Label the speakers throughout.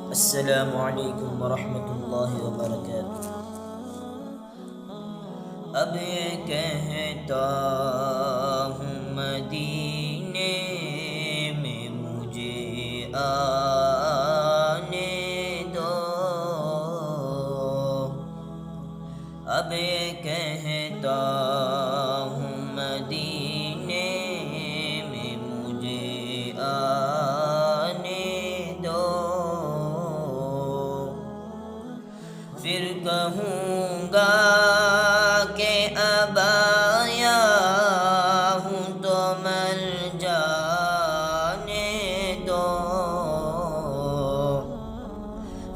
Speaker 1: السلام علیکم ورحمۃ اللہ وبرکاتہ۔ اب یہ کہتا ہوں مدینے میں مجھے آنے دو، اب یہ کہتا ہوں مدینے میں مجھے آنے دو، پھر کہوں گا کہ اب آیا ہوں تو مر جانے دو،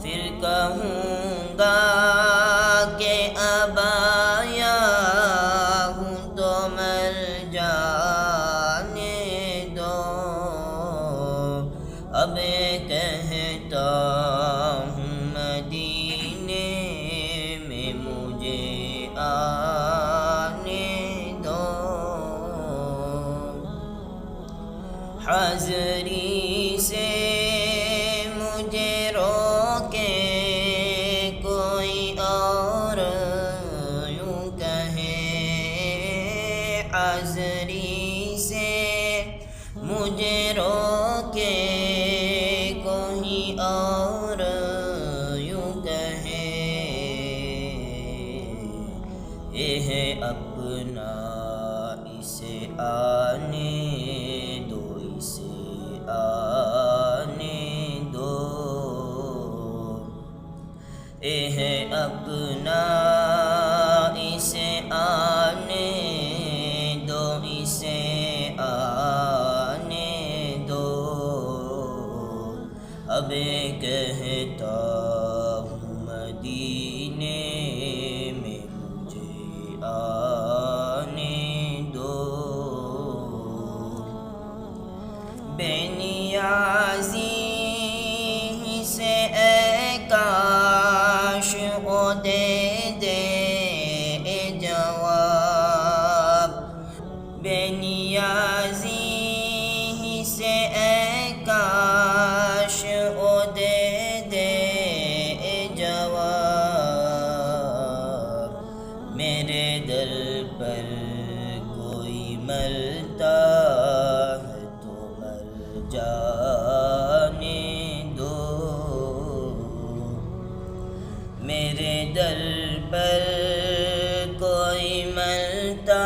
Speaker 1: پھر کہوں گا کہ اب آیا ہوں تو مر جانے دو، اب کہتا ہوں مدینے میں مجھے آنے دو، حاضری سے مجھے روکے کوئی اور یوں کہے، حاضری سے مجھے روکے کوئی اور یوں کہے، یہ ہے اپنا اسے آنے دو، اسے آنے دو، یہ ہے اپنا اسے آنے دو، اسے آنے دو، اب کہتا ہوں مدینے میں مجھے آنے دو، بے نیازی سے اے کاش وہ دے دے جواب، بے نیازی سے اے کاش وہ دے دے جواب، میرے در پر کوئی ملتا ہے تو مر جانے دو، میرے در پر کوئی ملتا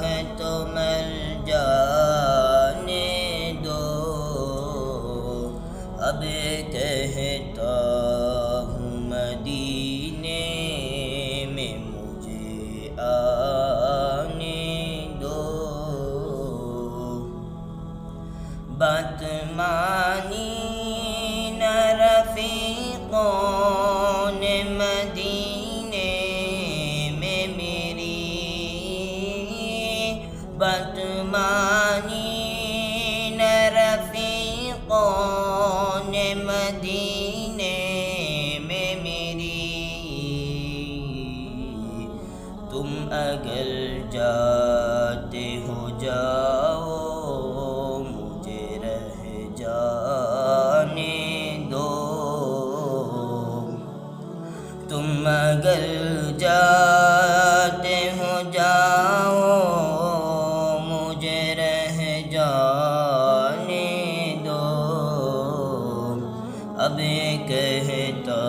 Speaker 1: ہے تو مر جانے دو، اب کہتا ہوں مدینے میں مجھے آنے دو، بات مانی نہ رفیقوں نے مدینے میں میری، بات مانی نہ رفیقوں نے مدینے میں میری، تم اگر جاتے ہو جاؤ مجھے رہ جانے دو، تم اگر جاتے ہو جاؤ مجھے رہ جانے دو، اب کہتا